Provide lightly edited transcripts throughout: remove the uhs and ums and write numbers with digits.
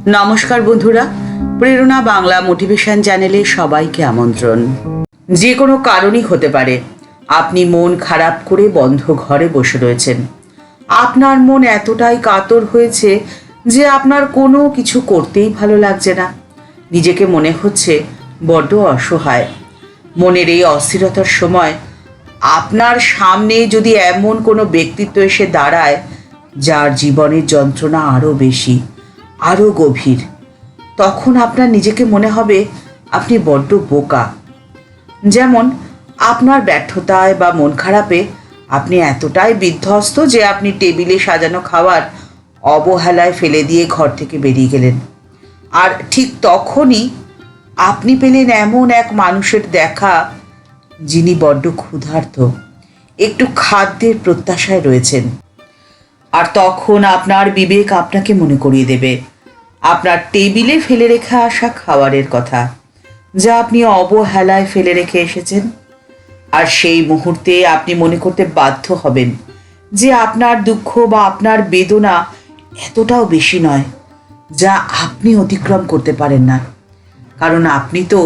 নমস্কার বন্ধুরা, প্রেরণা বাংলা মোটিভেশন চ্যানেলে সবাইকে আমন্ত্রণ। যে কোনো কারণই হতে পারে, আপনি মন খারাপ করে বন্ধ ঘরে বসে রয়েছেন। আপনার মন এতটাই কাতর হয়েছে যে আপনার কোনো কিছু করতেই ভালো লাগছে না। নিজেকে মনে হচ্ছে বড্ড অসহায়। মনের এই অস্থিরতার সময় আপনার সামনে যদি এমন কোনো ব্যক্তিত্ব এসে দাঁড়ায় যার জীবনের যন্ত্রণা আরও বেশি, আরও গভীর, তখন আপনার নিজেকে মনে হবে আপনি বড্ড বোকা। যেমন আপনার ব্যর্থতায় বা মন খারাপে আপনি এতটাই বিধ্বস্ত যে আপনি টেবিলে সাজানো খাবার অবহেলায় ফেলে দিয়ে ঘর থেকে বেরিয়ে গেলেন। আর ঠিক তখনই আপনি পেলেন এমন এক মানুষের দেখা যিনি বড্ড ক্ষুধার্ত, একটু খাদ্যের প্রত্যাশায় রয়েছেন। আর তখন আপনার বিবেক আপনাকে মনে করিয়ে দেবে আপনার টেবিলে ফেলে রেখে আসা খাবারের কথা, যা আপনি অবহেলায় ফেলে রেখে এসেছেন। আর সেই মুহূর্তে আপনি মনে করতে বাধ্য হবেন যে আপনার দুঃখ বা আপনার বেদনা এতটাও বেশি নয় যা আপনি অতিক্রম করতে পারেন না, কারণ আপনি তো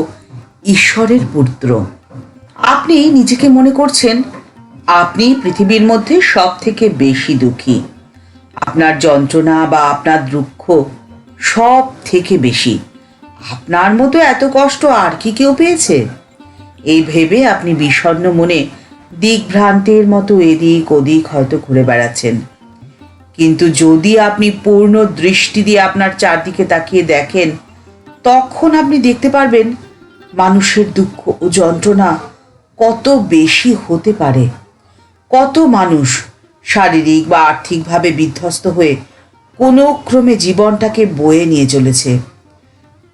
ঈশ্বরের পুত্র। আপনি নিজেকে মনে করছেন আপনি পৃথিবীর মধ্যে সব থেকে বেশি দুঃখী, আপনার যন্ত্রণা বা আপনার দুঃখ সব থেকে বেশি। আপনার মতো এত কষ্ট আর কি কেউ পেয়েছে? এই ভেবে আপনি বিষণ্ণ মনে দিগ্ভ্রান্তের মতো এদিক ওদিক হয়তো ঘুরে বেড়াচ্ছেন। কিন্তু যদি আপনি পূর্ণ দৃষ্টি দিয়ে আপনার চারদিকে তাকিয়ে দেখেন, তখন আপনি দেখতে পারবেন মানুষের দুঃখ ও যন্ত্রণা কত বেশি হতে পারে। কত মানুষ শারীরিক বা আর্থিকভাবে বিধ্বস্ত হয়ে কোনো ক্রমে জীবনটাকে বয়ে নিয়ে চলেছে।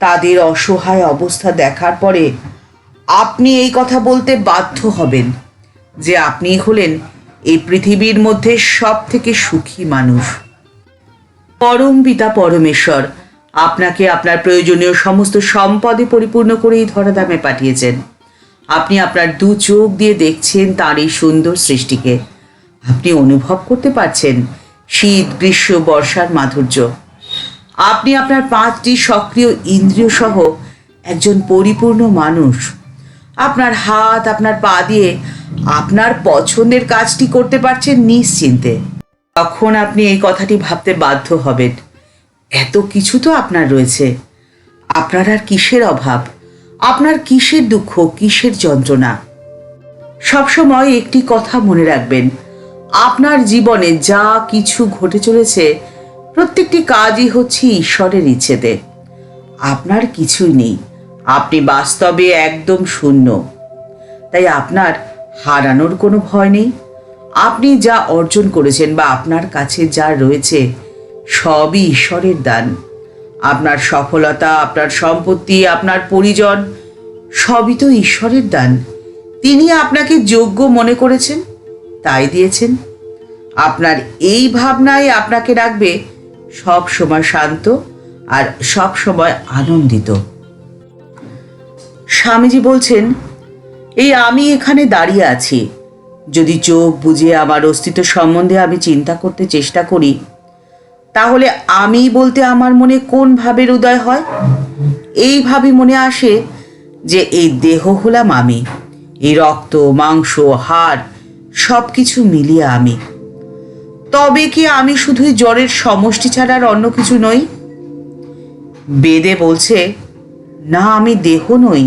তাদের অসহায় অবস্থা দেখার পরে আপনি এই কথা বলতে বাধ্য হবেন যে আপনি হলেন এই পৃথিবীর মধ্যে সব থেকে সুখী মানুষ। পরম পিতা পরমেশ্বর আপনাকে আপনার প্রয়োজনীয় সমস্ত সম্পদে পরিপূর্ণ করেই ধরাধামে পাঠিয়েছেন। আপনি আপনার দু চোখ দিয়ে দেখছেন তার এই সুন্দর সৃষ্টিকে। আপনি অনুভব করতে পারছেন শীত, গ্রীষ্ম, বর্ষার মাধুর্য। আপনি আপনার 5টি সক্রিয় ইন্দ্রিয় সহ একজন পরিপূর্ণ মানুষ। আপনার হাত, আপনার পা দিয়ে আপনার পছন্দের কাজটি করতে পারছেন নিশ্চিন্তে। তখন আপনি এই কথাটি ভাবতে বাধ্য হবেন, এত কিছু তো আপনার রয়েছে, আপনার আর কিসের অভাব? আপনার কিসের দুঃখ, কিসের যন্ত্রণা? সবসময় একটি কথা মনে রাখবেন, আপনার জীবনে যা কিছু ঘটে চলেছে প্রত্যেকটি কাজই হচ্ছে ঈশ্বরের ইচ্ছেতে। আপনার কিছুই নেই, আপনি বাস্তবে একদম শূন্য। তাই আপনার হারানোর কোনো ভয় নেই। আপনি যা অর্জন করেছেন বা আপনার কাছে যা রয়েছে সবই ঈশ্বরের দান। আপনার সফলতা, আপনার সম্পত্তি, আপনার পরিজন সবই তো ঈশ্বরের দান। তিনি আপনাকে যোগ্য মনে করেছেন, তাই দিয়েছেন। আপনার এই ভাবনাই আপনাকে রাখবে সব সময় শান্ত আর সব সময় আনন্দিত। স্বামীজি বলছেন, এই আমি এখানে দাঁড়িয়ে আছি, যদি চোখ বুজে আমার অস্তিত্ব সম্বন্ধে আমি চিন্তা করতে চেষ্টা করি, তাহলে আমি বলতে আমার মনে কোন ভাবের উদয় হয়? এই ভাবই মনে আসে যে এই দেহ হলাম আমি, এই রক্ত, মাংস, হাড় সব কিছু মিলিয়ে আমি। তবে কি আমি শুধুই জড়ের সমষ্টি ছাড়া আর অন্য কিছু নই? বেদে বলছে, না, আমি দেহ নই,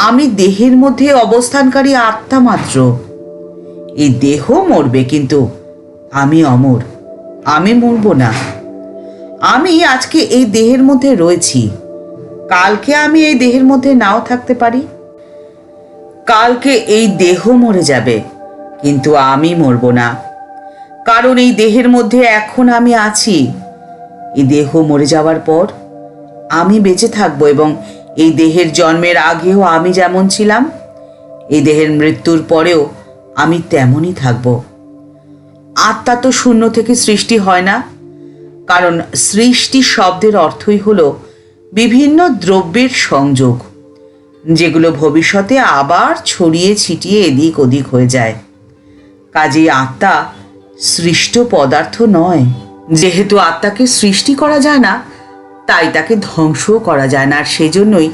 আমি দেহের মধ্যে অবস্থানকারী আত্মা মাত্র। এই দেহ মরবে, কিন্তু আমি অমর, আমি মরব না। আমি আজকে এই দেহের মধ্যে রয়েছি, কালকে আমি এই দেহের মধ্যে নাও থাকতে পারি। কালকে এই দেহ মরে যাবে, কিন্তু আমি মরব না, কারণ এই দেহের মধ্যে এখন আমি আছি। এই দেহ মরে যাওয়ার পর আমি বেঁচে থাকবো, এবং এই দেহের জন্মের আগেও আমি যেমন ছিলাম, এই দেহের মৃত্যুর পরেও আমি তেমনই থাকব। আত্মা তো শূন্য থেকে সৃষ্টি হয় না, কারণ সৃষ্টি শব্দের অর্থই হলো বিভিন্ন দ্রব্যের সংযোগ, যেগুলো ভবিষ্যতে আবার ছড়িয়ে ছিটিয়ে এদিক ওদিক হয়ে যায়। কাজেই আত্মা সৃষ্ট পদার্থ নয়। যেহেতু আত্মাকে সৃষ্টি করা যায় না, তাই তাকে ধ্বংসও করা যায় না। আর সেই জন্যই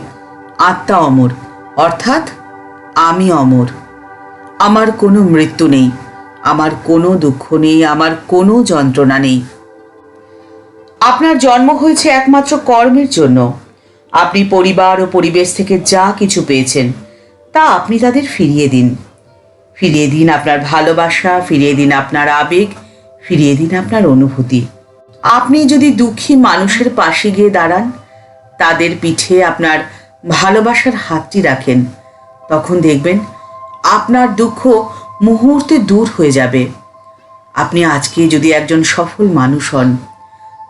আত্মা অমর, অর্থাৎ আমি অমর। আমার কোনো মৃত্যু নেই, আমার কোনো দুঃখ নেই, আমার কোনো যন্ত্রণা নেই। আপনার জন্ম হয়েছে একমাত্র কর্মের জন্য। আপনি পরিবার ও পরিবেশ থেকে যা কিছু পেয়েছেন তা আপনি তাদের ফিরিয়ে দিন। ফিরিয়ে দিন আপনার ভালোবাসা, ফিরিয়ে দিন আপনার আবেগ, ফিরিয়ে দিন আপনার অনুভূতি। আপনি যদি দুঃখী মানুষের পাশে গিয়ে দাঁড়ান, তাদের পিঠে আপনার ভালোবাসার হাতটি রাখেন, তখন দেখবেন আপনার দুঃখ মুহূর্তে দূর হয়ে যাবে। আপনি আজকে যদি একজন সফল মানুষ হন,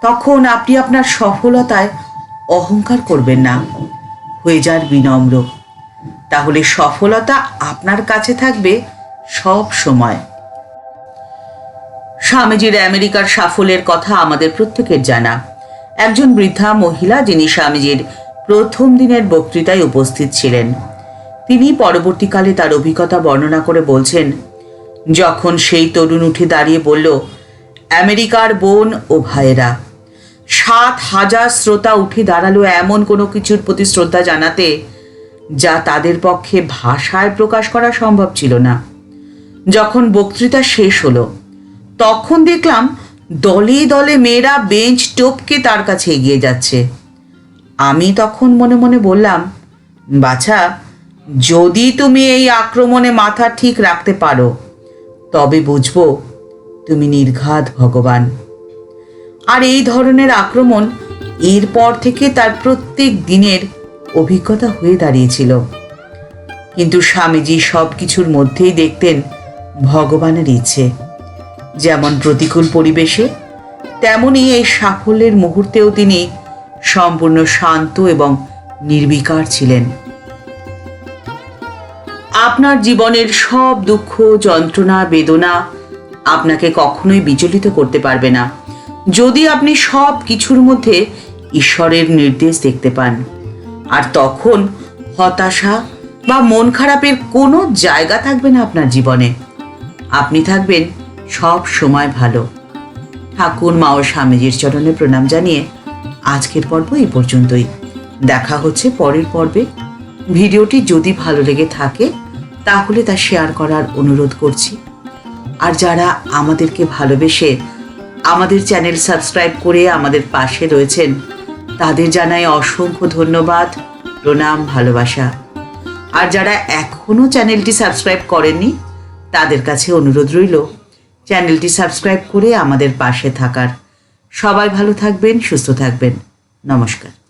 তখন আপনি আপনার সফলতায় অহংকার করবেন না, হয়ে যান বিনম্র। তাহলে সফলতা আপনার কাছে থাকবে সব সময়। স্বামীজির আমেরিকার সাফল্যের কথা আমাদের প্রত্যেকের জানা। একজন বৃদ্ধা মহিলা যিনি স্বামীজির প্রথম দিনের বক্তৃতায় উপস্থিত ছিলেন, তিনি পরবর্তীকালে তার অভিজ্ঞতা বর্ণনা করে বলছেন, যখন সেই তরুণ উঠে দাঁড়িয়ে বলল, আমেরিকার বোন ও ভাইয়েরা, 7,000 শ্রোতা উঠে দাঁড়ালো এমন কোনো কিছুর প্রতি শ্রদ্ধা জানাতে যা তাদের পক্ষে ভাষায় প্রকাশ করা সম্ভব ছিল না। যখন বক্তৃতা শেষ হলো, তখন দেখলাম দলে দলে মেয়েরা বেঞ্চ টপকে তার কাছে এগিয়ে যাচ্ছে। আমি তখন মনে মনে বললাম, বাছা, যদি তুমি এই আক্রমণে মাথা ঠিক রাখতে পারো, তবে বুঝবো তুমি নির্ঘাত ভগবান। আর এই ধরনের আক্রমণ এরপর থেকে তার প্রত্যেক দিনের অভিজ্ঞতা হয়ে দাঁড়িয়েছিল। কিন্তু স্বামীজি সব কিছুর মধ্যেই দেখতেন ভগবানের ইচ্ছে। যেমন প্রতিকূল পরিবেশে, তেমনি এই সাফল্যের মুহূর্তেও তিনি সম্পূর্ণ শান্ত এবং নির্বিকার ছিলেন। আপনার জীবনের সব দুঃখ, যন্ত্রণা, বেদনা আপনাকে কখনোই বিচলিত করতে পারবে না, যদি আপনি সব কিছুর মধ্যে ঈশ্বরের নির্দেশ দেখতে পান। আর তখন হতাশা বা মন খারাপের কোনো জায়গা থাকবে না আপনার জীবনে। আপনি থাকবেন সব সময় ভালো। ঠাকুর মা ও স্বামীজির চরণে প্রণাম জানিয়ে আজকের পর্ব এই পর্যন্তই। দেখা হচ্ছে পরের পর্বে। ভিডিওটি যদি ভালো লেগে থাকে তাহলে তা শেয়ার করার অনুরোধ করছি। আর যারা আমাদেরকে ভালোবেসে আমাদের চ্যানেল সাবস্ক্রাইব করে আমাদের পাশে রয়েছেন, তাদের জানাই অসংখ্য ধন্যবাদ, প্রণাম, ভালোবাসা। আর যারা এখনও চ্যানেলটি সাবস্ক্রাইব করেননি, তাদের কাছে অনুরোধ রইল চ্যানেলটি সাবস্ক্রাইব করে আমাদের পাশে থাকার। সবাই ভালো থাকবেন, সুস্থ থাকবেন। নমস্কার।